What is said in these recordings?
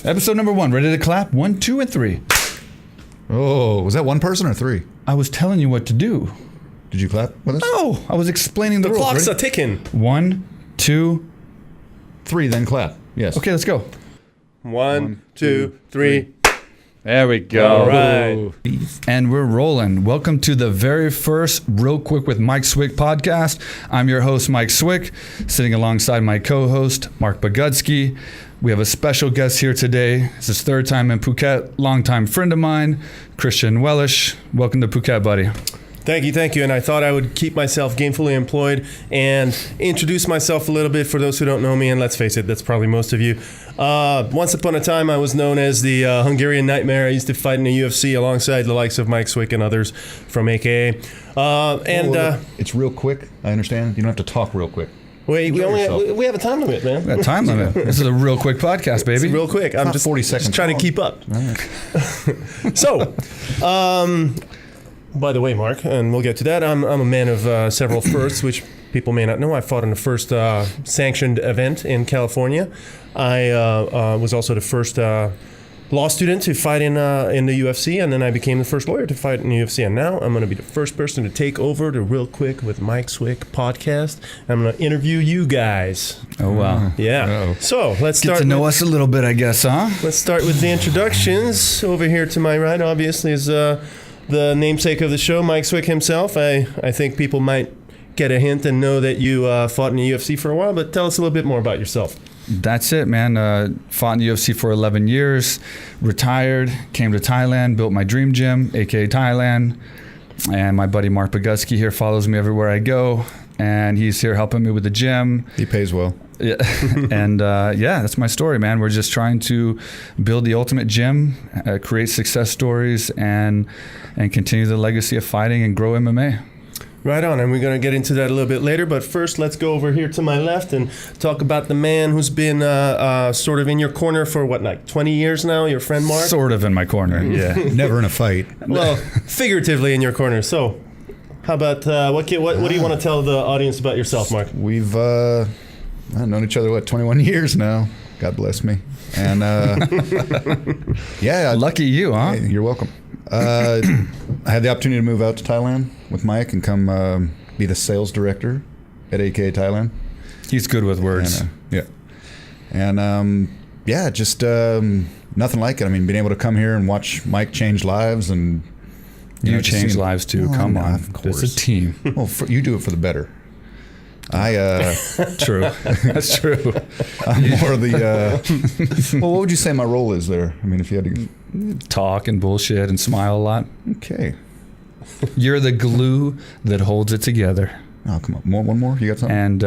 Episode number 1. Ready to clap? 1, 2, and 3. Oh, was that one person or 3? I was telling you what to do. Did you clap with us? No, I was explaining the rules. Clock's Ready? a ticking. 1, 2, 3, then clap. Yes. Okay, let's go. 1, 2, 3. There we go. All right. And we're rolling. Welcome to the very first Real Quick with Mike Swick podcast. I'm your host, Mike Swick, sitting alongside my co-host, Marc Bogusky. We have a special guest here today. It's his third time in Phuket, longtime friend of mine, Christian Wellisch. Welcome to Phuket, buddy. Thank you. And I thought I would keep myself gainfully employed and introduce myself a little bit for those who don't know me. And let's face it, that's probably most of you. Once upon a time, I was known as the Hungarian Nightmare. I used to fight in the UFC alongside the likes of Mike Swick and others from AKA. It's real quick. I understand. You don't have to talk real quick. Wait, we have a time limit, man. We got a time limit. This is a real quick podcast, baby. It's real quick. I'm just 40 seconds just trying to keep up. Right. So, by the way, Marc, and we'll get to that, I'm a man of several firsts, which people may not know. I fought in the first sanctioned event in California. I was also the first law student to fight in the UFC, and then I became the first lawyer to fight in the UFC. And now I'm going to be the first person to take over the Real Quick with Mike Swick podcast. I'm going to interview you guys. Oh, wow. Yeah. Uh-oh. So let's start. Get to know us a little bit, I guess, huh? Let's start with the introductions. Over here to my right, obviously, is the namesake of the show, Mike Swick himself. I think people might get a hint and know that you fought in the UFC for a while, but tell us a little bit more about yourself. That's it, man. Fought in the UFC for 11 years, retired, came to Thailand, built my dream gym, AKA Thailand. And my buddy Marc Bogusky here follows me everywhere I go. And he's here helping me with the gym. He pays well. Yeah. And that's my story, man. We're just trying to build the ultimate gym, create success stories, and continue the legacy of fighting and grow MMA. Right on, and we're going to get into that a little bit later, but first let's go over here to my left and talk about the man who's been sort of in your corner for, 20 years now, your friend Marc? Sort of in my corner, yeah. Never in a fight. Well, figuratively in your corner. So, how about, what do you want to tell the audience about yourself, Marc? We've known each other, 21 years now. God bless me. And yeah. Lucky you, huh? Hey, you're welcome. I had the opportunity to move out to Thailand with Mike and come be the sales director at AKA Thailand. He's good with words. And just nothing like it. I mean, being able to come here and watch Mike change lives and you change lives too. Come on, of course. It's a team. Well, you do it for the better. True. That's true. I'm more of the. Well, what would you say my role is there? I mean, if you had to talk and bullshit and smile a lot. Okay. You're the glue that holds it together. Oh, come on. One more? You got something? And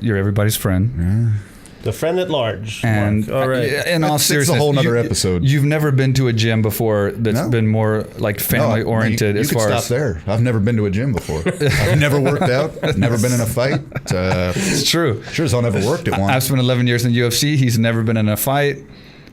you're everybody's friend. Yeah. The friend at large. And Marc. All right. In all seriousness, it's a whole nother episode. You've never been to a gym before that's been more like family oriented. You as could far stop as there. I've never been to a gym before. I've never worked out. Never been in a fight. It's true. Sure as I'll never worked at one. I've spent 11 years in UFC. He's never been in a fight.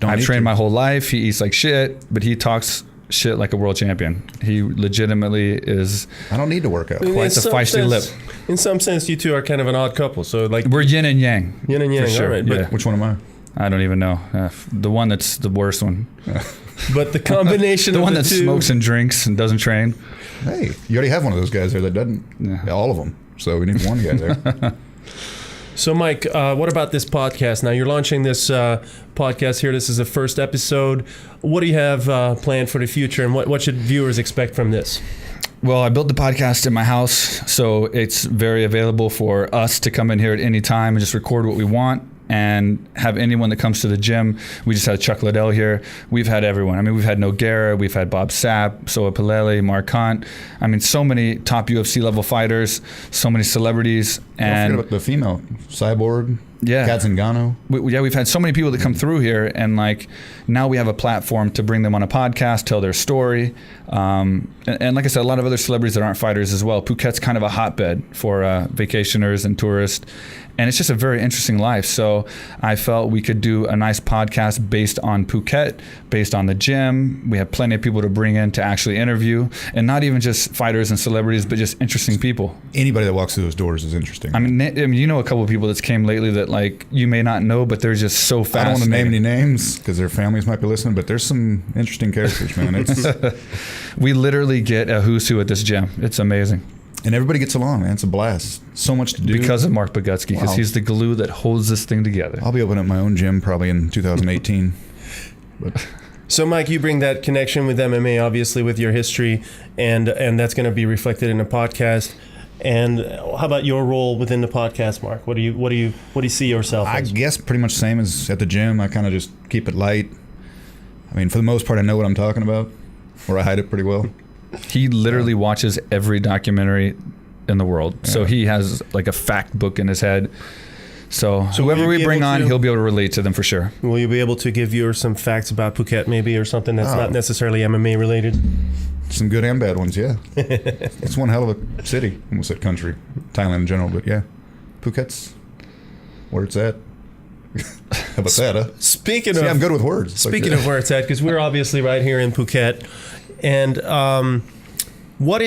I've trained my whole life. He eats like shit, but he talks shit like a world champion. He legitimately is. I don't need to work out. Quite the feisty lip. In some sense, you two are kind of an odd couple. So we're yin and yang. Yin and yang, for sure. all right. But which one am I? I don't even know. The one that's the worst one. But the combination the of one the that two, smokes and drinks and doesn't train. Hey, you already have one of those guys there that doesn't. Yeah, all of them. So we need one guy there. So, Mike, what about this podcast? Now, you're launching this podcast here. This is the first episode. What do you have planned for the future, and what should viewers expect from this? Well, I built the podcast in my house, so it's very available for us to come in here at any time and just record what we want and have anyone that comes to the gym. We just had Chuck Liddell here. We've had everyone. I mean, we've had Nogueira, we've had Bob Sapp, Soa Palele, Mark Hunt. I mean, so many top UFC level fighters, so many celebrities. And don't forget about the female, Cyborg, yeah. Katzengano. We've had so many people that come through here, and like now we have a platform to bring them on a podcast, tell their story. And like I said, a lot of other celebrities that aren't fighters as well. Phuket's kind of a hotbed for vacationers and tourists. And it's just a very interesting life. So I felt we could do a nice podcast based on Phuket, based on the gym. We have plenty of people to bring in to actually interview, and not even just fighters and celebrities, but just interesting people. Anybody that walks through those doors is interesting. I mean, you know a couple of people that's came lately that like you may not know, but they're just so fascinating. I don't want to name any names because their families might be listening, but there's some interesting characters, man. We literally get a who's who at this gym. It's amazing. And everybody gets along, man. It's a blast. So much to do. Because of Marc Bogusky, because he's the glue that holds this thing together. I'll be opening up my own gym probably in 2018. But So, Mike, you bring that connection with MMA, obviously, with your history, and that's going to be reflected in the podcast. And how about your role within the podcast, Marc? What do you see yourself as? I guess pretty much the same as at the gym. I kind of just keep it light. I mean, for the most part, I know what I'm talking about, or I hide it pretty well. He literally watches every documentary in the world. Yeah. So he has like a fact book in his head. So whoever we bring on, he'll be able to relate to them for sure. Will you be able to give you some facts about Phuket maybe, or something that's not necessarily MMA related? Some good and bad ones, yeah. It's one hell of a city. Almost said country. Thailand in general, but yeah. Phuket's where it's at. How about that, huh? Speaking of... I'm good with words. Speaking of where it's at, because we're obviously right here in Phuket. And why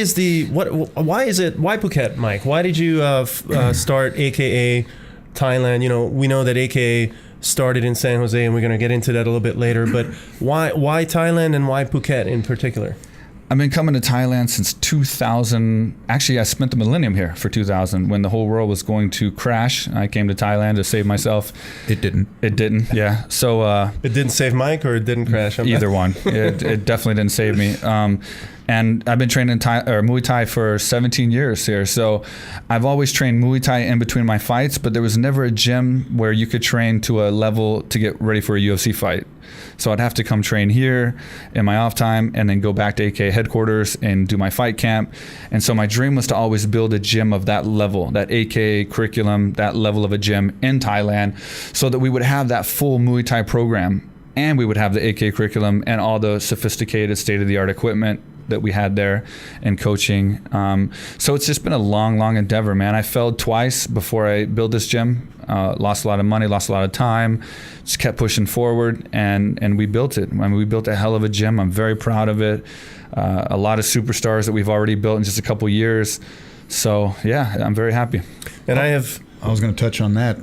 Phuket, Mike? Why did you start AKA Thailand? You know, we know that AKA started in San Jose, and we're going to get into that a little bit later. But why Thailand, and why Phuket in particular? I've been coming to Thailand since 2000. Actually, I spent the millennium here for 2000 when the whole world was going to crash. I came to Thailand to save myself. It didn't. It didn't, yeah. So it didn't save Mike, or it didn't crash? Either one. It definitely didn't save me. And I've been training Muay Thai for 17 years here. So I've always trained Muay Thai in between my fights, but there was never a gym where you could train to a level to get ready for a UFC fight. So I'd have to come train here in my off time and then go back to AKA headquarters and do my fight camp. And so my dream was to always build a gym of that level, that AKA curriculum, that level of a gym in Thailand, so that we would have that full Muay Thai program, and we would have the AKA curriculum and all the sophisticated state-of-the-art equipment that we had there and coaching. So it's just been a long endeavor, man. I failed twice before I built this gym. Lost a lot of money, lost a lot of time, just kept pushing forward, and we built it. I mean, we built a hell of a gym. I'm very proud of it. A lot of superstars that we've already built in just a couple years. So yeah, I'm very happy. And I was going to touch on that.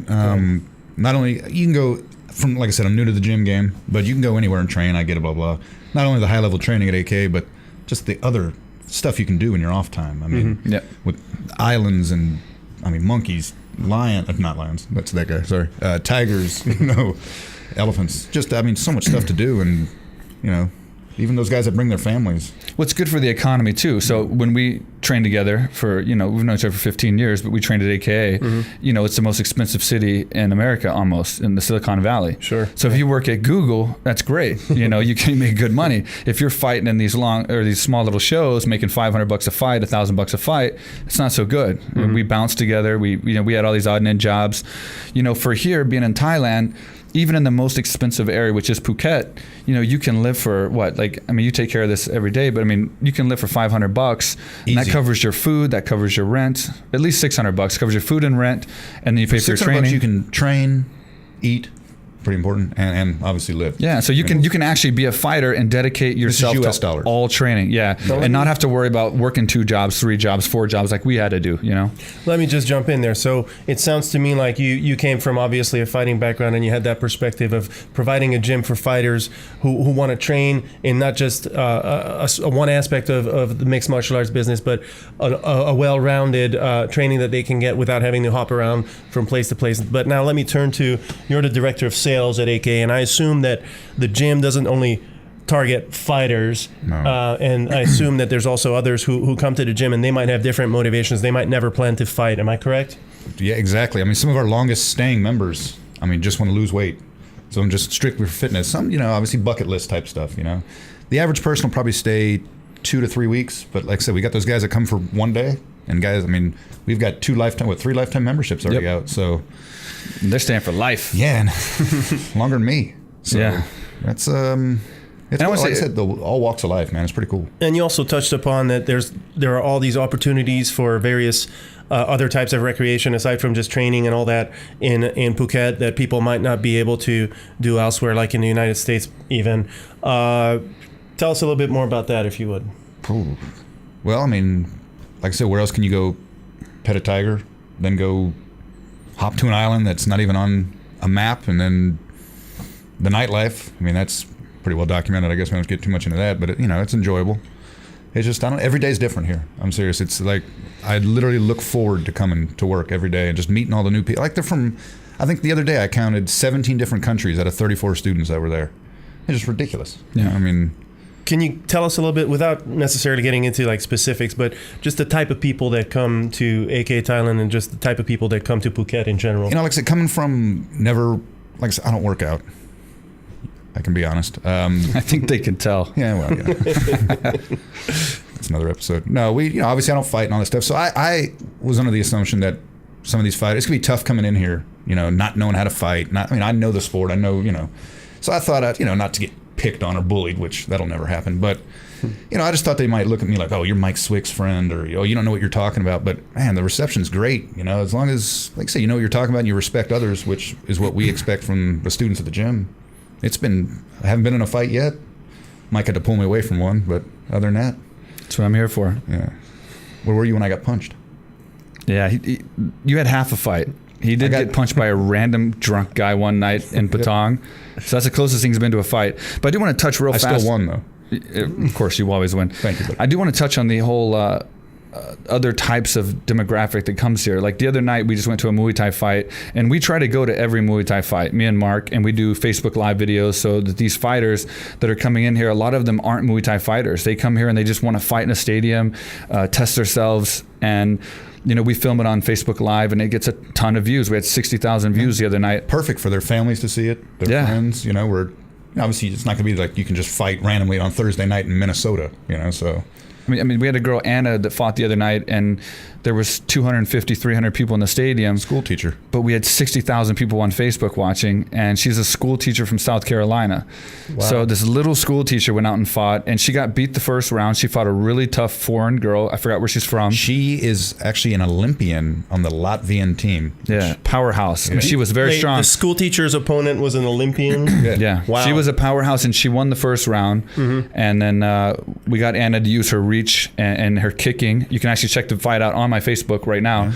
Not only you can go from, like I said, I'm new to the gym game, but you can go anywhere and train. I get it, blah blah. Not only the high level training at AK, but just the other stuff you can do in your off time. I mean, with islands and monkeys, not lions. That's that guy. Sorry, tigers. Elephants. Just so much stuff to do, and even those guys that bring their families. Well, it's good for the economy too. So when we train together for, we've known each other for 15 years, but we trained at AKA, it's the most expensive city in America, almost, in the Silicon Valley. Sure. So if you work at Google, that's great. You can make good money. If you're fighting in these these small little shows, making $500 a fight, $1,000 a fight, it's not so good. We bounced together. We had all these odd and end jobs. For here, being in Thailand, even in the most expensive area, which is Phuket, you can live for what? You take care of this every day, but you can live for $500. And that covers your food, that covers your rent. At least $600 covers your food and rent, and then you pay for your training. $600 you can train, eat, pretty important, and obviously live. Yeah, so you can actually be a fighter and dedicate yourself to dollars. All training. Yeah, and not have to worry about working 2 jobs, 3 jobs, 4 jobs like we had to do. Let me just jump in there. So it sounds to me like you came from obviously a fighting background, and you had that perspective of providing a gym for fighters who want to train in not just one aspect of the mixed martial arts business, but a well-rounded training that they can get without having to hop around from place to place. But now let me turn to, you're the director of sales at AK, and I assume that the gym doesn't only target fighters, and I assume that there's also others who come to the gym, and they might have different motivations. They might never plan to fight. Am I correct? Yeah, exactly. Some of our longest staying members, just want to lose weight. So I'm just strictly for fitness. Some, obviously bucket list type stuff, The average person will probably stay 2 to 3 weeks, but like I said, we got those guys that come for one day, and guys, we've got 3 lifetime memberships already out, so they're staying for life. Yeah, and longer than me. So that's It's And I cool. would Like I say- said, all walks of life, man. It's pretty cool. And you also touched upon that there are all these opportunities for various other types of recreation aside from just training and all that in Phuket that people might not be able to do elsewhere, like in the United States even. Tell us a little bit more about that, if you would. Ooh. Well, I mean, like I said, where else can you go pet a tiger, then go hop to an island that's not even on a map, and then the nightlife? I mean, that's pretty well documented. I guess we don't get too much into that, but it's enjoyable. It's just, every day's different here. I'm serious. It's like, I literally look forward to coming to work every day and just meeting all the new people. Like, they're from, I think the other day I counted 17 different countries out of 34 students that were there. It's just ridiculous. Yeah. I mean, Can you tell us a little bit, without necessarily getting into like specifics, but just the type of people that come to AKA Thailand and just the type of people that come to Phuket in general? like I said, coming from never, like I said, I don't work out. I can be honest. I think they can tell. Yeah, well, yeah. That's another episode. No, we, obviously I don't fight and all this stuff. So I was under the assumption that some of these fighters, it's gonna be tough coming in here, not knowing how to fight. I know the sport. I know, So I thought, not to get picked on or bullied, which that'll never happen. But, I just thought they might look at me like, oh, you're Mike Swick's friend, or, you don't know what you're talking about. But, man, the reception's great, as long as, like I say, you know what you're talking about and you respect others, which is what we expect from the students at the gym. I haven't been in a fight yet. Mike had to pull me away from one, but other than that. That's what I'm here for. Yeah. Where were you when I got punched? Yeah, you had half a fight. He did get punched by a random drunk guy one night in Patong. So that's the closest thing he's been to a fight. But I do want to touch real fast. I still won, though. Of course, you always win. Thank you, buddy. I do want to touch on the whole other types of demographic that comes here. Like the other night, we just went to a Muay Thai fight, and we try to go to every Muay Thai fight, me and Marc, and we do Facebook Live videos so that these fighters that are coming in here, a lot of them aren't Muay Thai fighters. They come here and they just want to fight in a stadium, test themselves, and we film it on Facebook Live, and it gets a ton of views. We had 60,000 views the other night. Perfect for their families to see it, their friends. We're obviously it's not going to be like you can just fight randomly on Thursday night in Minnesota. So. I mean, we had a girl, Anna, that fought the other night, and there was 250, 300 people in the stadium. School teacher. But we had 60,000 people on Facebook watching, and she's a school teacher from South Carolina. Wow. So this little school teacher went out and fought, and she got beat the first round. She fought a really tough foreign girl. I forgot where she's from. She is actually an Olympian on the Latvian team. Yeah, powerhouse. Yeah. She was very strong. The school teacher's opponent was an Olympian? Yeah. Wow. She was a powerhouse, and she won the first round. Mm-hmm. And then we got Anna to use her reach and her kicking. You can actually check the fight out on my Facebook right now.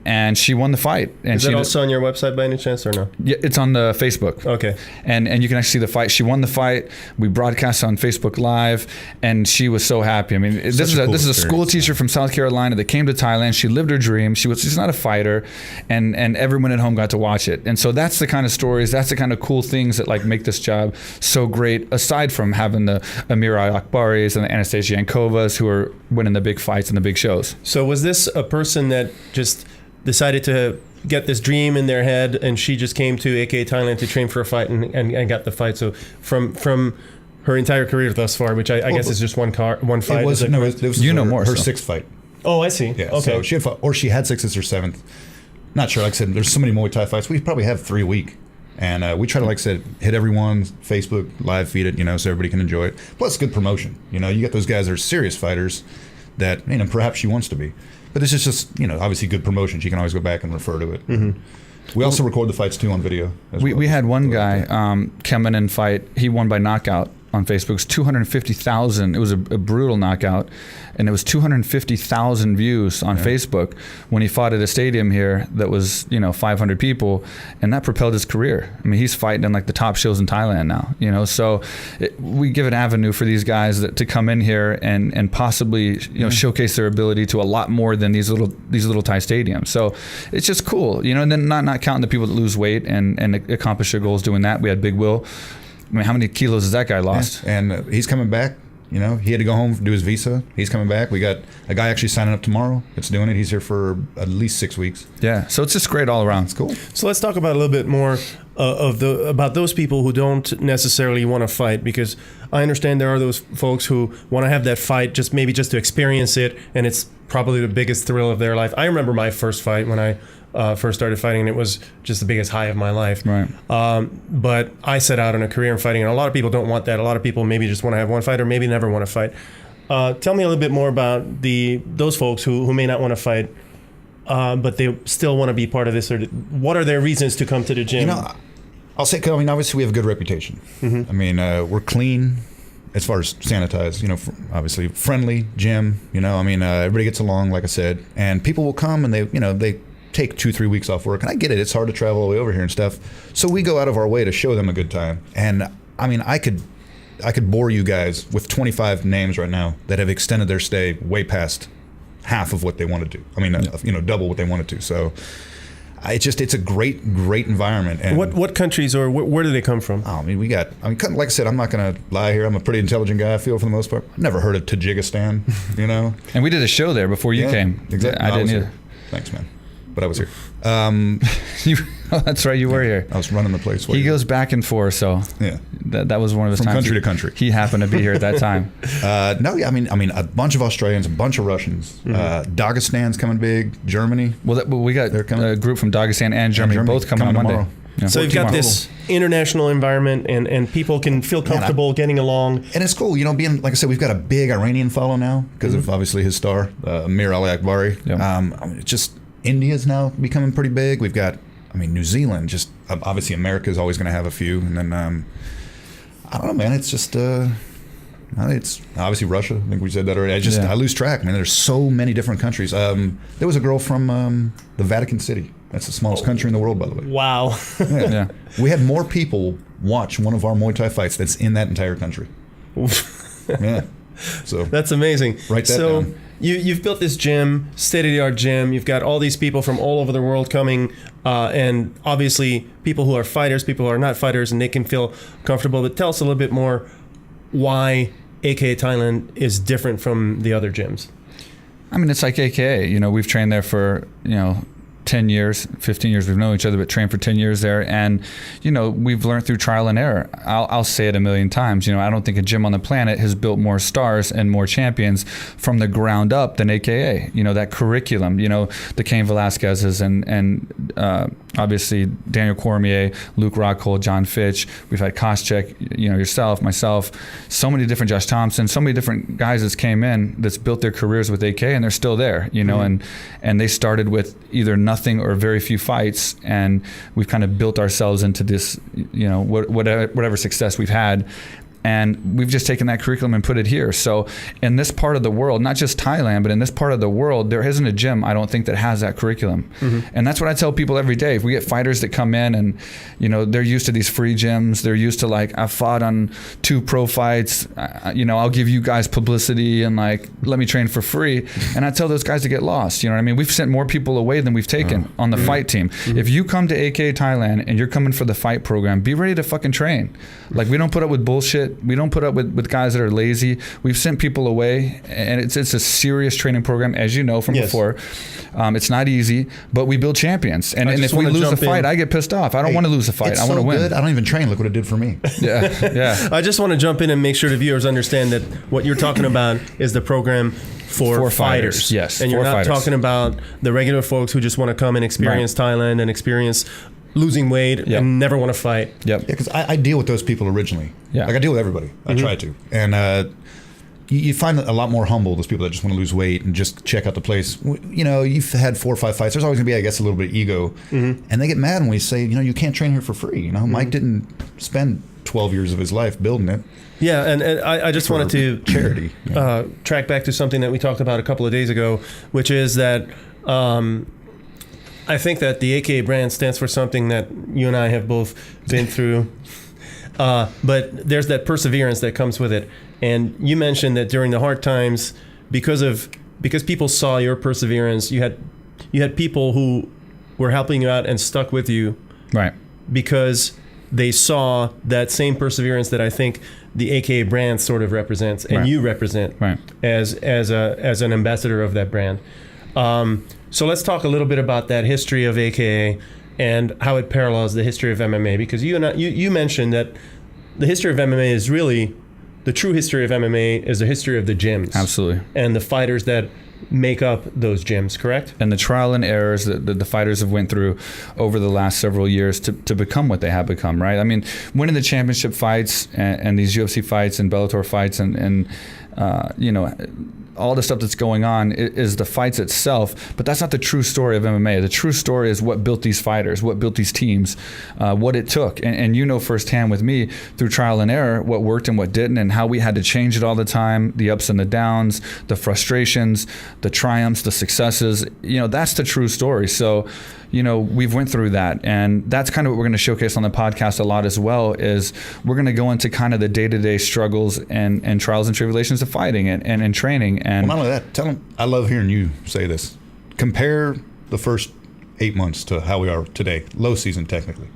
And she won the fight. And is that also on your website by any chance or no? Yeah, it's on the Facebook. Okay. And you can actually see the fight. She won the fight. We broadcast on Facebook Live, and she was so happy. I mean, this is a school teacher from South Carolina that came to Thailand. She lived her dream. She's not a fighter, and everyone at home got to watch it. And so that's the kind of stories, that's the kind of cool things that like make this job so great. Aside from having the Amirai Akbaris and the Anastasia Yankovas who are winning the big fights and the big shows. So was this a person that just decided to get this dream in their head, and she just came to AKA Thailand to train for a fight and got the fight? So from her entire career thus far, which I guess is just one fight. It was her sixth fight. Oh, I see. Yeah. Okay. So she had fought, or she had six as her seventh. Not sure. Like I said, there's so many Muay Thai fights. We probably have 3 a week. And we try to, like I said, hit everyone, Facebook, live feed it, so everybody can enjoy it. Plus, good promotion. You get those guys that are serious fighters that, perhaps she wants to be. But this is just, obviously good promotion. She can always go back and refer to it. Mm-hmm. We also record the fights, too, on video. We had one guy come in and fight. He won by knockout on Facebook. It was 250,000. It was a brutal knockout. And it was 250,000 views on Facebook when he fought at a stadium here that was, 500 people. And that propelled his career. I mean, he's fighting in like the top shows in Thailand now, So we give an avenue for these guys to come in here and possibly, showcase their ability to a lot more than these little Thai stadiums. So it's just cool, and then not counting the people that lose weight and accomplish their goals doing that. We had Big Will. I mean, how many kilos has that guy lost? Yeah. And he's coming back. He had to go home, do his visa. He's coming back. We got a guy actually signing up tomorrow that's doing it. He's here for at least 6 weeks. Yeah, so it's just great all around. It's cool. So let's talk about a little bit more about those people who don't necessarily want to fight, because I understand there are those folks who want to have that fight maybe just to experience it, and it's probably the biggest thrill of their life. I remember my first fight when I first started fighting, and it was just the biggest high of my life. Right. But I set out on a career in fighting, and a lot of people don't want that. A lot of people maybe just want to have one fight or maybe never want to fight. Tell me a little bit more about those folks who may not want to fight, but they still want to be part of this. Or what are their reasons to come to the gym? I'll say, I mean, obviously we have a good reputation. I mean, we're clean as far as sanitized, obviously friendly gym, I mean, everybody gets along, like I said, and people will come and they take 2-3 weeks off work, and I get it. It's hard to travel all the way over here and stuff. So we go out of our way to show them a good time. And I mean, I could bore you guys with 25 names right now that have extended their stay way past half of what they wanted to. I mean, double what they wanted to. So it's a great environment. And what countries or where do they come from? I mean, like I said, I'm not going to lie here. I'm a pretty intelligent guy, I feel, for the most part. I've never heard of Tajikistan, And we did a show there before you came. Exactly. I didn't either. Thanks, man. But I was here. That's right, you were here. I was running the place. He goes back and forth, so yeah, that was one of his from times. Country to country. He happened to be here at that time. No, I mean, a bunch of Australians, a bunch of Russians. Dagестан's coming big. Germany. Well, we got a group from Dagestan and Germany both coming on Monday. Tomorrow. Yeah. So you've got this international environment, and people can feel comfortable getting along. And it's cool, being, like I said, we've got a big Iranian follow now because of obviously his star, Amir Ali Akbari. Yep. I mean, it's just India's now becoming pretty big. We've got, New Zealand, just obviously America's always going to have a few. And then, I don't know, man, it's just, it's obviously Russia. I think we said that already. I lose track, man. There's so many different countries. There was a girl from the Vatican City. That's the smallest country in the world, by the way. Wow. Yeah. We had more people watch one of our Muay Thai fights that's in that entire country. Yeah. So that's amazing. Write that down. You've built this gym, state-of-the-art gym. You've got all these people from all over the world coming, and obviously people who are fighters, people who are not fighters, and they can feel comfortable. But tell us a little bit more why AKA Thailand is different from the other gyms. I mean, it's like AKA. We've trained there for 10 years, 15 years. We've known each other, but trained for 10 years there. And, we've learned through trial and error. I'll say it a million times. I don't think a gym on the planet has built more stars and more champions from the ground up than AKA. That curriculum, the Cain Velasquez's and obviously Daniel Cormier, Luke Rockhold, John Fitch. We've had Koscheck, yourself, myself, so many different, Josh Thompson, so many different guys that's came in that's built their careers with AKA, and they're still there, and they started with either nothing or very few fights, and we've kind of built ourselves into this, whatever success we've had. And we've just taken that curriculum and put it here. So in this part of the world, not just Thailand, but in this part of the world, there isn't a gym, I don't think, that has that curriculum. And that's what I tell people every day. If we get fighters that come in and, they're used to these free gyms, they're used to I fought on 2 pro fights, I'll give you guys publicity and let me train for free. And I tell those guys to get lost. You know what I mean? We've sent more people away than we've taken on the fight team. If you come to AKA Thailand and you're coming for the fight program, be ready to fucking train. We don't put up with bullshit. We don't put up with guys that are lazy. We've sent people away, and it's a serious training program, as you know from before. It's not easy, but we build champions. And if we lose a fight, I get pissed off. I don't want to lose a fight. I want to win. Good. I don't even train. Look what it did for me. Yeah. I just want to jump in and make sure the viewers understand that what you're talking about is the program for fighters. Yes. And you're not talking about the regular folks who just want to come and experience Thailand and experience losing weight and never want to fight. Yeah, because I deal with those people originally. Yeah. I deal with everybody. I try to. And you find a lot more humble, those people that just want to lose weight and just check out the place. You've had 4 or 5 fights. There's always going to be, I guess, a little bit of ego. And they get mad when we say, you can't train here for free. Mike didn't spend 12 years of his life building it. Yeah, and I just wanted to charity. Track back to something that we talked about a couple of days ago, which is that I think that the AKA brand stands for something that you and I have both been through. But there's that perseverance that comes with it. And you mentioned that during the hard times, because people saw your perseverance, you had people who were helping you out and stuck with you. Right. Because they saw that same perseverance that I think the AKA brand sort of represents, and you represent as an ambassador of that brand. So let's talk a little bit about that history of AKA and how it parallels the history of MMA, because you mentioned that the history of MMA is really, the true history of MMA is the history of the gyms. Absolutely. And the fighters that make up those gyms, correct? And the trial and errors that the fighters have went through over the last several years to become what they have become, right? I mean, winning the championship fights and these UFC fights and Bellator fights and you know, all the stuff that's going on is the fights itself, but that's not the true story of MMA. The true story is what built these fighters, what built these teams, what it took. And you know firsthand with me through trial and error what worked and what didn't, and how we had to change it all the time, the ups and the downs, the frustrations, the triumphs, the successes. You know, that's the true story. So, you know, we've went through that, and that's kind of what we're going to showcase on the podcast a lot as well, is we're going to go into kind of the day-to-day struggles and trials and tribulations of fighting and training. And well, not only that, tell them, I love hearing you say this. Compare the first 8 months to how we are today, low season technically.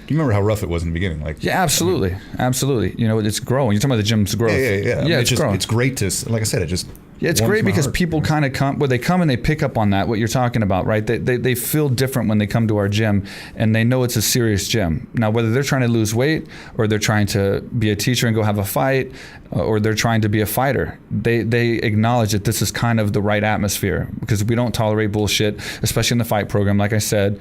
You remember how rough it was in the beginning? Like, yeah, absolutely. Absolutely. You know, it's growing. You're talking about the gym's growth. Yeah. Yeah, it's growing. It's great to, like I said, it just... Yeah, it's great because people kind of come, well, they come and they pick up on that, what you're talking about, right? They feel different when they come to our gym, and they know it's a serious gym. Now, whether they're trying to lose weight or they're trying to be a teacher and go have a fight, or they're trying to be a fighter, they acknowledge that this is kind of the right atmosphere, because we don't tolerate bullshit, especially in the fight program. Like I said,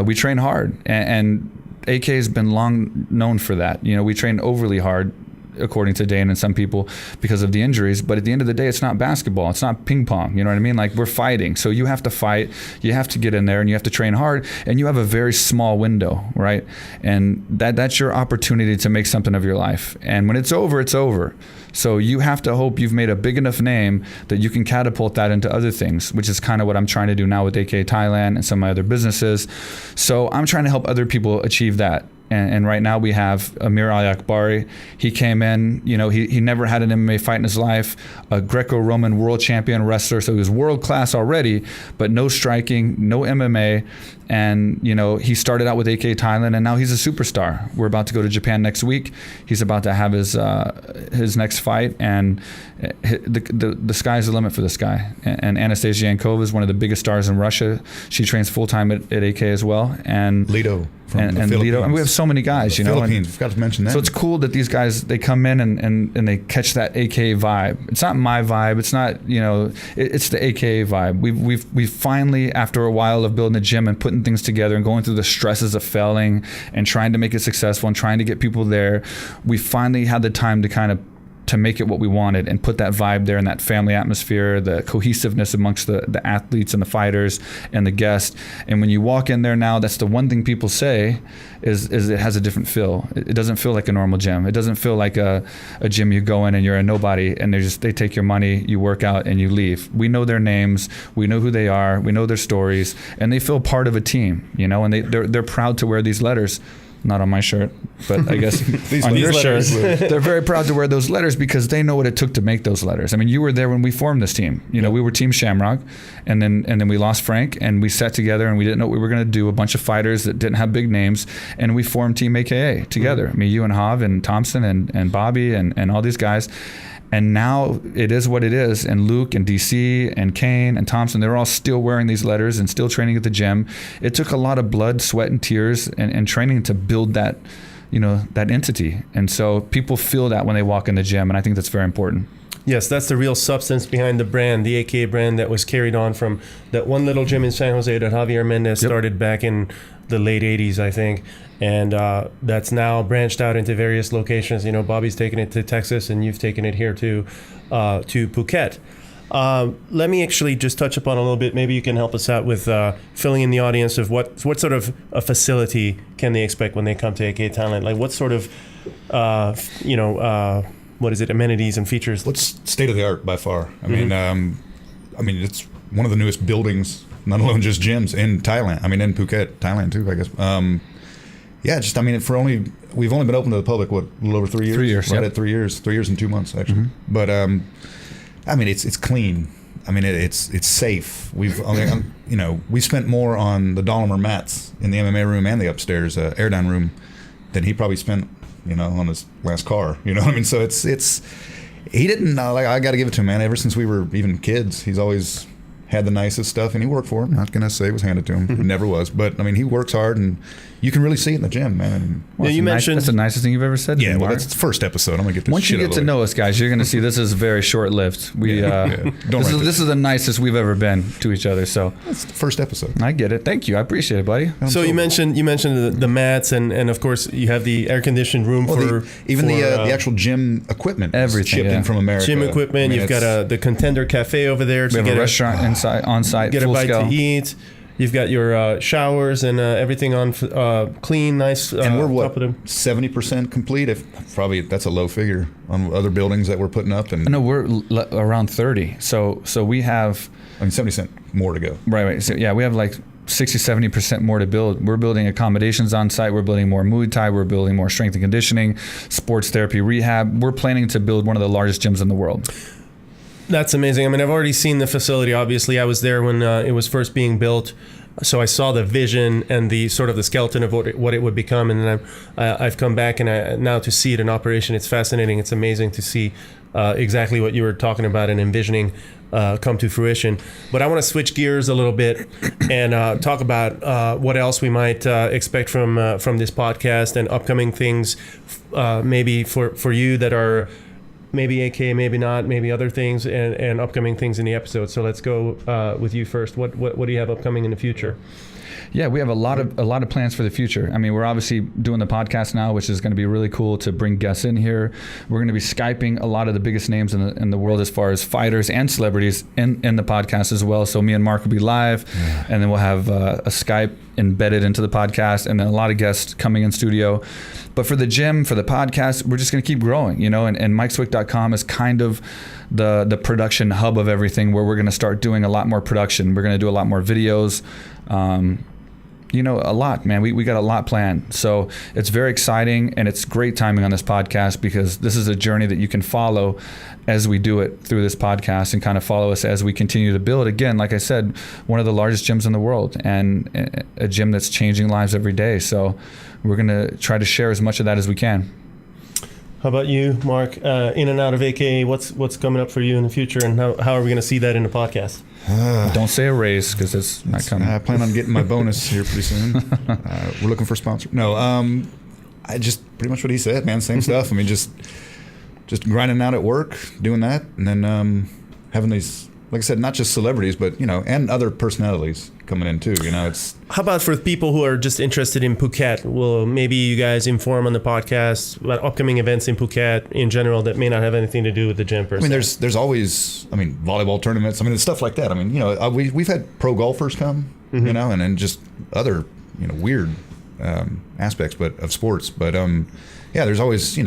we train hard, and AK has been long known for that. You know, we train overly hard, according to Dane and some people, because of the injuries. But at the end of the day, it's not basketball. It's not ping pong. You know what I mean? Like, we're fighting. So you have to fight. You have to get in there, and you have to train hard. And you have a very small window, right? And that's your opportunity to make something of your life. And when it's over, it's over. So you have to hope you've made a big enough name that you can catapult that into other things, which is kind of what I'm trying to do now with AKA Thailand and some of my other businesses. So I'm trying to help other people achieve that. And right now we have Amir Al-Akbari. He came in, you know, he never had an MMA fight in his life, a Greco-Roman world champion wrestler, so he was world class already, but no striking, no MMA. And, you know, he started out with AKA Thailand, and now he's a superstar. We're about to go to Japan next week. He's about to have his next fight, and the sky's the limit for this guy. And Anastasia Yankova is one of the biggest stars in Russia. She trains full-time at AK as well. And Lido from the and Philippines. Lido. And we have so many guys, you know. Philippines, forgot to mention that. So it's cool that these guys, they come in and they catch that AKA vibe. It's not my vibe. It's not, you know, it's the AKA vibe. We've finally, after a while of building a gym and putting things together and going through the stresses of failing and trying to make it successful and trying to get people there, we finally had the time to kind of to make it what we wanted and put that vibe there and that family atmosphere, the cohesiveness amongst the athletes and the fighters and the guests. And when you walk in there now, that's the one thing people say is it has a different feel. It doesn't feel like a normal gym. It doesn't feel like a gym you go in and you're a nobody and they take your money, you work out and you leave. We know their names, we know who they are, we know their stories, and they feel part of a team, you know, and they're proud to wear these letters. Not on my shirt, but I guess on your shirt. They're very proud to wear those letters because they know what it took to make those letters. I mean, you were there when we formed this team. You know, we were Team Shamrock, and then we lost Frank, and we sat together, and we didn't know what we were going to do. A bunch of fighters that didn't have big names, and we formed Team AKA together. I mean, you and Hav and Thompson and Bobby and all these guys. And now it is what it is. And Luke and DC and Kane and Thompson, they're all still wearing these letters and still training at the gym. It took a lot of blood, sweat, and tears and training to build that, you know, that entity. And so people feel that when they walk in the gym. And I think that's very important. Yes, that's the real substance behind the brand, the AKA brand that was carried on from that one little gym in San Jose that Javier Mendez started back in the late 80s, I think. And that's now branched out into various locations. You know, Bobby's taken it to Texas, and you've taken it here to Phuket. Let me actually just touch upon a little bit. Maybe you can help us out with filling in the audience of what sort of a facility can they expect when they come to AKA Thailand? Like, what sort of, what is it, amenities and features? What's state of the art by far? I mean, it's one of the newest buildings, not alone just gyms in Thailand. I mean, in Phuket, Thailand too, I guess. We've only been open to the public, a little over 3 years? 3 years, right at 3 years. 3 years and 2 months, actually. Mm-hmm. But, I mean, it's clean. I mean, it's safe. We spent more on the Dahlinger mats in the MMA room and the upstairs air down room than he probably spent, you know, on his last car. You know what I mean? So he didn't, I got to give it to him, man. Ever since we were even kids, he's always had the nicest stuff, and he worked for it. I'm not gonna say it was handed to him. It never was, but I mean, he works hard, and you can really see it in the gym, man. Well, you mentioned that's the nicest thing you've ever said. Yeah, to me, well, Marc. that's the first episode. I'm gonna get this. Once shit you out get of to the way. know us, guys, you're gonna see this is very short-lived. We this is the nicest we've ever been to each other. So That's the first episode. I get it. Thank you. I appreciate it, buddy. So you mentioned the mats and of course you have the air conditioned room for the actual gym equipment, everything, shipped in from America. gym equipment. I mean, You've got the Contender Cafe over there. We have a restaurant on site, get a full bite scale. to eat. You've got your showers and everything on clean, nice. and we're top of them. 70% complete. If probably that's a low figure on other buildings that we're putting up, and No, we're around 30. So we have 70% more to go. right. So yeah, we have like 60-70% more to build. We're building accommodations on site. We're building more Muay Thai. We're building more strength and conditioning, sports therapy, rehab. We're planning to build one of the largest gyms in the world. That's amazing. I mean, I've already seen the facility. Obviously, I was there when it was first being built, so I saw the vision and the sort of the skeleton of what it would become. And then I've come back and now to see it in operation, it's fascinating. It's amazing to see exactly what you were talking about and envisioning come to fruition. But I want to switch gears a little bit and talk about what else we might expect from this podcast and upcoming things, maybe for you that are. Maybe AKA, maybe not, maybe other things, and upcoming things in the episode. So let's go with you first. What do you have upcoming in the future? Yeah, we have a lot of plans for the future. I mean, we're obviously doing the podcast now, which is going to be really cool to bring guests in here. We're going to be Skyping a lot of the biggest names in the world as far as fighters and celebrities in the podcast as well. So me and Marc will be live, and then we'll have a Skype embedded into the podcast, and then a lot of guests coming in studio. But for the gym, for the podcast, we're just going to keep growing, and MikeSwick.com is kind of the production hub of everything, where we're going to start doing a lot more production. We're going to do a lot more videos. A lot, man. We got a lot planned. So it's very exciting, and it's great timing on this podcast because this is a journey that you can follow as we do it through this podcast and kind of follow us as we continue to build. Again, like I said, one of the largest gyms in the world and a gym that's changing lives every day. So we're going to try to share as much of that as we can. How about you, Marc? In and out of AKA, what's coming up for you in the future, and how are we going to see that in the podcast? Don't say a raise because it's not coming. I plan on getting my bonus here pretty soon. We're looking for sponsor. No, I just pretty much what he said, man. Same stuff. I mean, just grinding out at work, doing that, and then having these, like I said, not just celebrities, but and other personalities coming in too. It's. How about for people who are just interested in Phuket? Will maybe you guys inform on the podcast about upcoming events in Phuket in general that may not have anything to do with the gym per se? I mean, there's always, volleyball tournaments. It's stuff like that. We've had pro golfers come, and then just other, weird aspects, but of sports. But there's always, I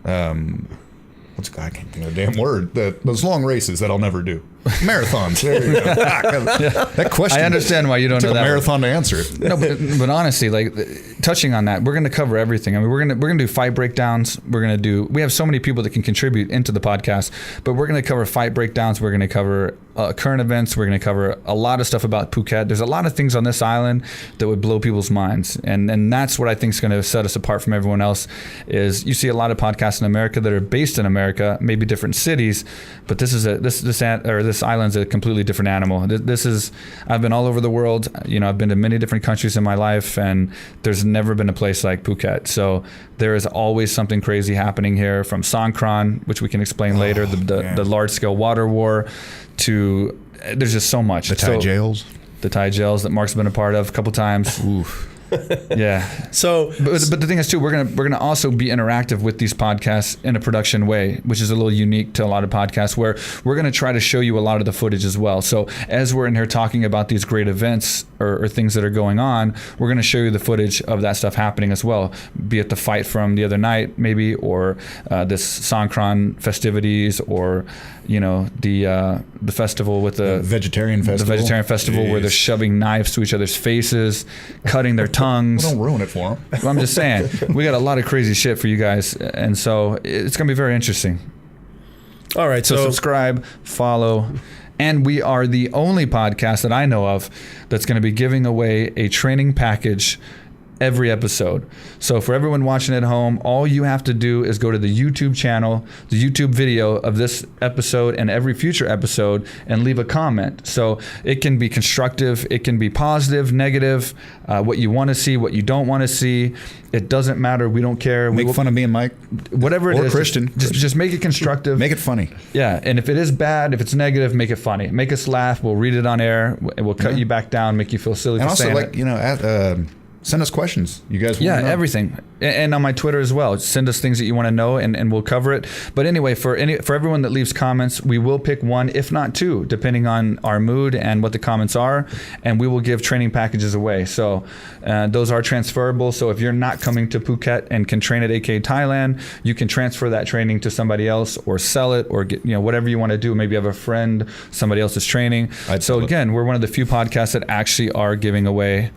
can't think of the damn word. Those long races that I'll never do. Marathons. There you go. That question. I understand why you don't know that. Took a marathon to answer it. No, but honestly, like touching on that, we're going to cover everything. I mean, we're going to do fight breakdowns. We have so many people that can contribute into the podcast, but we're going to cover fight breakdowns. We're going to cover current events. We're going to cover a lot of stuff about Phuket. There's a lot of things on this island that would blow people's minds, and that's what I think is going to set us apart from everyone else. Is you see a lot of podcasts in America that are based in America, maybe different cities, but this island's a completely different animal. I've been all over the world. I've been to many different countries in my life, and there's never been a place like Phuket. So there is always something crazy happening here, from Songkran, which we can explain later, the large-scale water war, to there's just so much. The Thai jails. The Thai jails that Marc's been a part of a couple times. Oof. Yeah. So, but the thing is too, we're gonna also be interactive with these podcasts in a production way, which is a little unique to a lot of podcasts, where we're gonna try to show you a lot of the footage as well. So as we're in here talking about these great events or things that are going on, we're gonna show you the footage of that stuff happening as well, be it the fight from the other night maybe, or this Songkran festivities, or the festival with the vegetarian festival. The vegetarian festival. Jeez. Where they're shoving knives to each other's faces, cutting their tongues. Well, don't ruin it for them. Well, I'm just saying, we got a lot of crazy shit for you guys, and so it's going to be very interesting. All right, so subscribe, follow, and we are the only podcast that I know of that's going to be giving away a training package every episode. So for everyone watching at home, all you have to do is go to the YouTube channel, the YouTube video of this episode and every future episode, and leave a comment. So it can be constructive, it can be positive, negative, what you want to see, what you don't want to see. It doesn't matter. We don't care. Make fun of me and Mike. Whatever it is. Or Christian. Just make it constructive. Make it funny. Yeah. And if it is bad, if it's negative, make it funny. Make us laugh. We'll read it on air. We'll cut you back down, make you feel silly. And for also, saying like, it. Send us questions. You guys want to know. Everything. And on my Twitter as well. Send us things that you want to know, and we'll cover it. But anyway, for everyone that leaves comments, we will pick one, if not two, depending on our mood and what the comments are, and we will give training packages away. So those are transferable. So if you're not coming to Phuket and can train at AKA Thailand, you can transfer that training to somebody else or sell it or get, whatever you want to do. Maybe you have a friend, somebody else is training. So again, we're one of the few podcasts that actually are giving away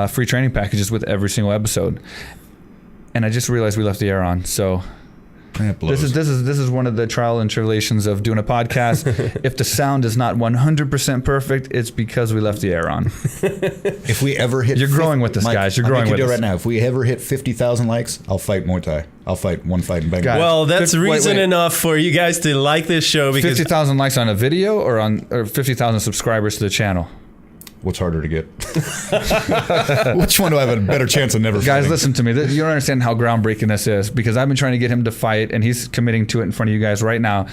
free training packages with every single episode. And I just realized we left the air on. So this is one of the trial and tribulations of doing a podcast. If the sound is not 100% perfect, it's because we left the air on. If we ever hit, you're growing with us, Mike, guys. You're growing with us right now. If we ever hit 50,000 likes, I'll fight Muay Thai. I'll fight one fight in Bangladesh. Well, that's reason enough for you guys to like this show. Because 50,000 likes on a video or 50,000 subscribers to the channel. What's harder to get? Which one do I have a better chance of never fighting? Guys, listen to me. You don't understand how groundbreaking this is, because I've been trying to get him to fight, and he's committing to it in front of you guys right now.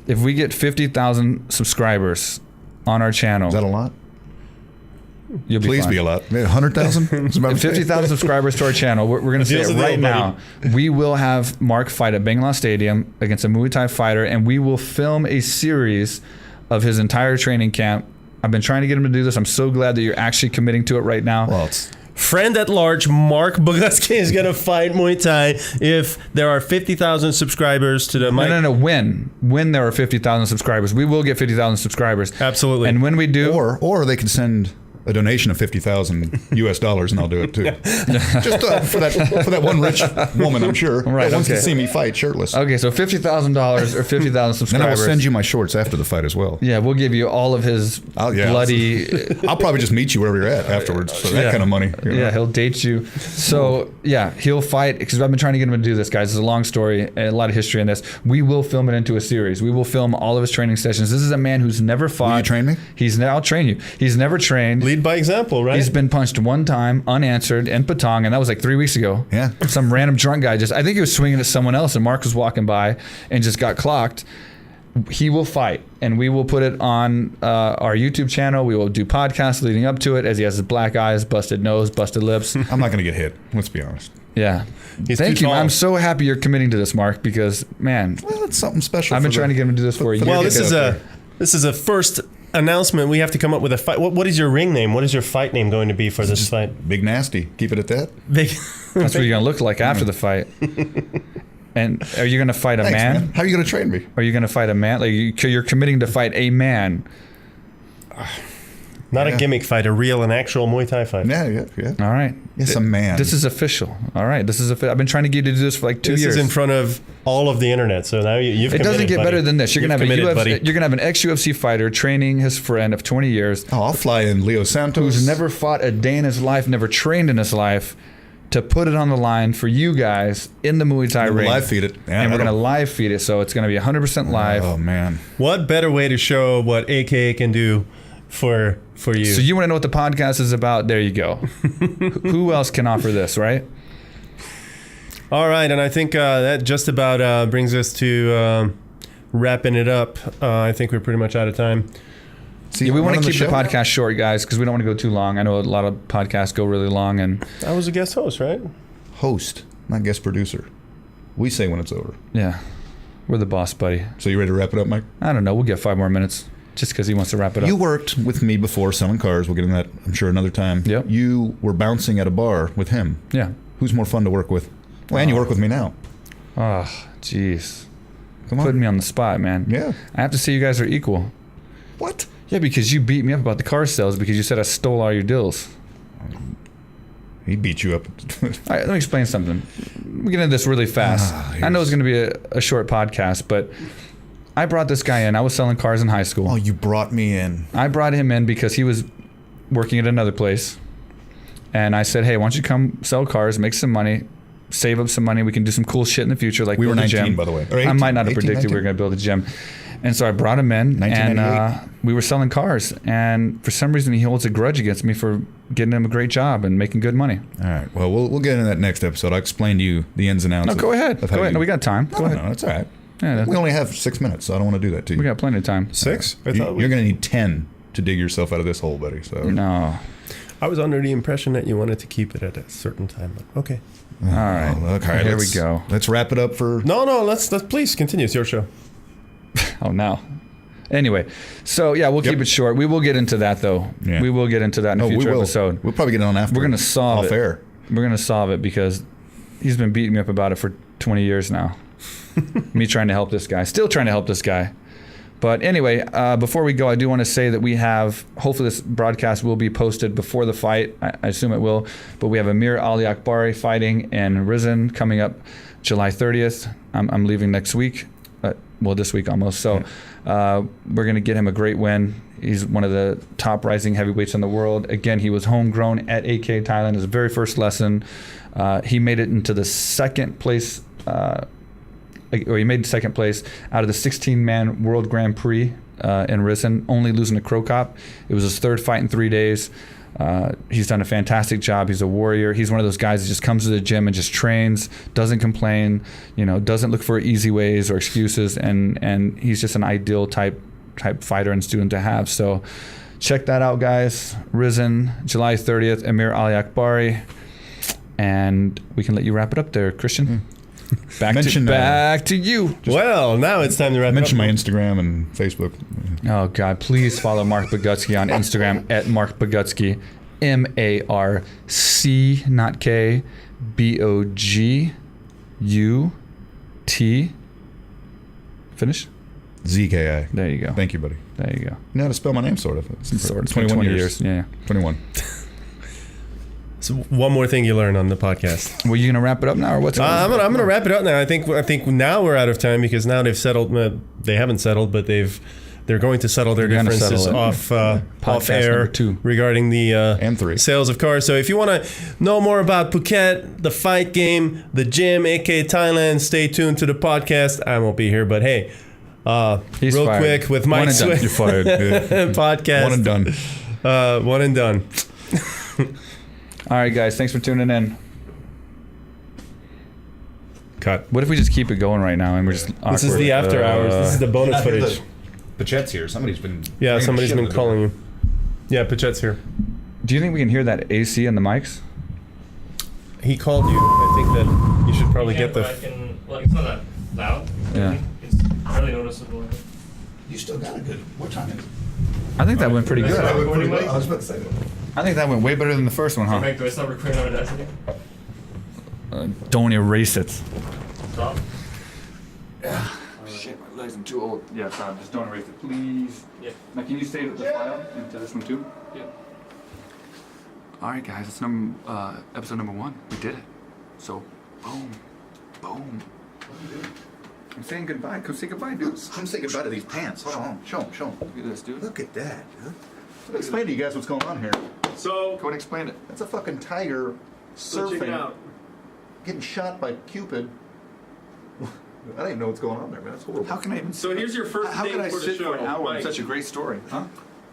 If we get 50,000 subscribers on our channel... Is that a lot? You'll be Please fine. be a lot. 100,000? 50,000 subscribers to our channel. We're going to say it right now. We will have Marc fight at Bangla Stadium against a Muay Thai fighter, and we will film a series of his entire training camp. I've been trying to get him to do this. I'm so glad that you're actually committing to it right now. Well, it's... Friend at large, Marc Bogusky is going to fight Muay Thai if there are 50,000 subscribers to the... No. When there are 50,000 subscribers. We will get 50,000 subscribers. Absolutely. And when we do... Or they can send a donation of $50,000 US, and I'll do it too. Just for that one rich woman, I'm sure, that wants to see me fight shirtless. Okay, so $50,000 or 50,000 subscribers. Then I will send you my shorts after the fight as well. Yeah, we'll give you all of his bloody... I'll probably just meet you wherever you're at afterwards for that kind of money. Yeah, he'll date you. So, yeah, he'll fight, because I've been trying to get him to do this, guys. It's a long story, a lot of history in this. We will film it into a series. We will film all of his training sessions. This is a man who's never fought. Will you train me? I'll train you. He's never trained. Lead by example, right? He's been punched one time, unanswered, in Patong, and that was like 3 weeks ago. Yeah. Some random drunk guy I think he was swinging at someone else, and Marc was walking by and just got clocked. He will fight, and we will put it on our YouTube channel. We will do podcasts leading up to it, as he has his black eyes, busted nose, busted lips. I'm not going to get hit. Let's be honest. Yeah. Thank you. I'm so happy you're committing to this, Marc, because, man. Well, it's something special. I've been trying to get him to do this for you. Well, this is a first announcement. We have to come up with a fight. What is your ring name? What is your fight name going to be for this fight? Big Nasty. Keep it at that. That's what you're going to look like after the fight. And are you going to fight a man? How are you going to train me? Are you going to fight a man? Like you're committing to fight a man. Not a gimmick fight, a real and actual Muay Thai fight. Yeah. All right. Yes, a man. This is official. All right. I've been trying to get you to do this for like 2 years. This is in front of all of the internet, so now you've committed, It doesn't get buddy. better than this. You're going to have an ex-UFC fighter training his friend of 20 years. Oh, I'll fly in Leo Santos. Who's never fought a day in his life, never trained in his life, to put it on the line for you guys in the Muay Thai ring. Live feed it. Yeah, and we're going to live feed it, so it's going to be 100% live. Oh, man. What better way to show what AKA can do for you? So you want to know what the podcast is about? There you go. Who else can offer this, right? All right, and I think that just about brings us to wrapping it up. I think we're pretty much out of time. See, we want to keep the podcast short, guys, because we don't want to go too long. I know a lot of podcasts go really long, and I was a guest host, right? Host, not guest producer. We say when it's over. Yeah, we're the boss, buddy. So you ready to wrap it up, Mike? I don't know. We'll get 5 more minutes. Just because he wants to wrap it up. You worked with me before selling cars. We'll get into that, I'm sure, another time. Yep. You were bouncing at a bar with him. Yeah. Who's more fun to work with? Well, and you work with me now. Oh, jeez. Come on. Putting me on the spot, man. Yeah. I have to say you guys are equal. What? Yeah, because you beat me up about the car sales because you said I stole all your deals. He beat you up. All right, let me explain something. We're getting into this really fast. I know it's going to be a short podcast, but I brought this guy in. I was selling cars in high school. Oh, you brought me in. I brought him in because he was working at another place. And I said, hey, why don't you come sell cars, make some money, save up some money. We can do some cool shit in the future, like We were build a 19, gym. by the way. Or 18, I might not have 18, predicted we were 19. going to build a gym. And so I brought him in, and 1998. we were selling cars. And for some reason, he holds a grudge against me for getting him a great job and making good money. All right. Well, we'll get into that next episode. I'll explain to you the ins and outs. No, go ahead. Of Go how ahead. you- No, we got time. Go ahead. No, that's all right. Yeah, We only have 6 minutes, so I don't want to do that to you. we got plenty of time. 6? I You- thought we- You're going to need 10 to dig yourself out of this hole, buddy. So No. I was under the impression that you wanted to keep it at a certain time. But okay. All right. Okay, Here we let's- go. Let's wrap it up for. No, let's please continue. It's your show. Oh, no. Anyway, so yeah, we'll keep Yep. it short. We will get into that, though. Yeah. We will get into that in a No, we future will. episode. We'll probably get it on after. We're going to solve off it. air. We're going to solve it because he's been beating me up about it for 20 years now. Me trying to help this guy. Still trying to help this guy. But anyway, before we go, I do want to say that we have, hopefully this broadcast will be posted before the fight. I assume it will. But we have Amir Ali Akbari fighting in Risen coming up July 30th. I'm leaving next week. Well, this week almost. So we're going to get him a great win. He's one of the top rising heavyweights in the world. Again, he was homegrown at AKA Thailand. His very first lesson. He made it into the second place, or he made second place out of the 16-man World Grand Prix in Risen, only losing to Crow Cop. It was his third fight in 3 days. He's done a fantastic job. He's a warrior. He's one of those guys that just comes to the gym and just trains, doesn't complain, doesn't look for easy ways or excuses, and he's just an ideal type fighter and student to have. So check that out, guys. Risen, July 30th, Amir Ali Akbari, and we can let you wrap it up there, Christian. Back to you. Well, now it's time to wrap Mention up. my Instagram and Facebook. Oh, God. Please follow Marc Bogusky on Instagram at Marc Bogusky. MARC, not K, BOGUT. Finish? ZKI. There you go. Thank you, buddy. There you go. You know how to spell my name, sort of. Sort of. 21 20 years. Yeah. 21. So one more thing you learn on the podcast. Well, you going to wrap it up now, or what's I'm gonna wrap it up now. I think now we're out of time because now they've settled. They haven't settled, but they're going to settle their They're gonna differences settle it. off Podcast air number 2. regarding the And 3. sales of cars. So if you want to know more about Phuket, the fight game, the gym, AKA Thailand, stay tuned to the podcast. I won't be here, but hey, He's real fired. quick with Mike One and done. Swick You're fired. Good. podcast. One and done. One and done. All right, guys. Thanks for tuning in. Cut. What if we just keep it going right now and we're just awkward? This is the after hours. This is the bonus footage. Pachet's here. Somebody's been. Yeah, bringing somebody's shit been to the calling door. you. Yeah, Pachet's here. Do you think we can hear that AC in the mics? He called you. I think that you should probably get But the. I can, like, it's not that loud. Yeah. It's barely noticeable. You still got a good. What time is it? I think that went pretty good. That's recording, Mike? I was about to say that. I think that went way better than the first one, huh? Mike, do I stop recording on Audacity? Don't erase it. Stop. Shit, my legs are too old. Yeah, stop. Just don't erase it, please. Yeah. Now, can you save the file into this one too? Yeah. All right, guys. It's episode number 1. We did it. So, boom, boom. I'm saying goodbye. Come say goodbye, dude. Come say goodbye to these pants. Hold on. Show them. Show them. Look at this, dude. Look at that. Huh? Explain to you guys what's going on here. So, Go and explain it. That's a fucking tiger so check it surfing, out. getting shot by Cupid. I don't even know what's going on there, man. That's horrible. How can I even? So here's your first How thing can I for the sit show. for an hour on Mike, such a great story? Huh?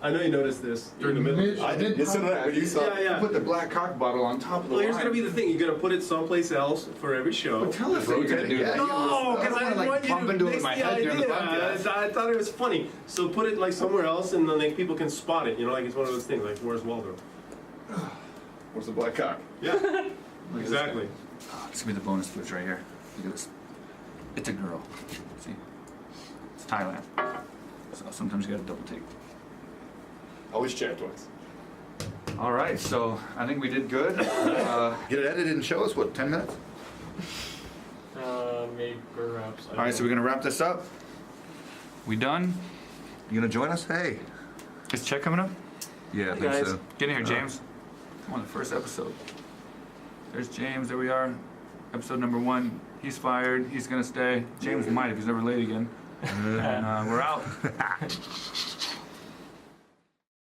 I know you noticed this during the middle. I did. Listen to that. When you saw Yeah, yeah. Put the black cock bottle on top of the Well, here's line. gonna be the thing. You're gonna put it someplace else for every show. Well, tell us what you're gonna do. Yeah, No, because I wanna, didn't want you pump to into it mix in my the head during the idea. podcast. I thought it was funny. So put it like somewhere else, and then like people can spot it. You know, like it's one of those things. Like, where's Waldo? Where's the black cock? Yeah, Look at this exactly. guy. Oh, this is gonna be the bonus footage right here. Look at this. It's a girl. See? It's Thailand. So sometimes you gotta double take. Always check twice. All right, so I think we did good. Get it edited and show us, what, 10 minutes? Maybe perhaps. All right, so we're gonna wrap this up. We done? You gonna join us? Hey. Is Chet coming up? Yeah, I Hey, think guys. so. Get in here, James. On the first episode. There's James. There we are. Episode number 1. He's fired. He's gonna stay. James might if he's never late again. And we're out.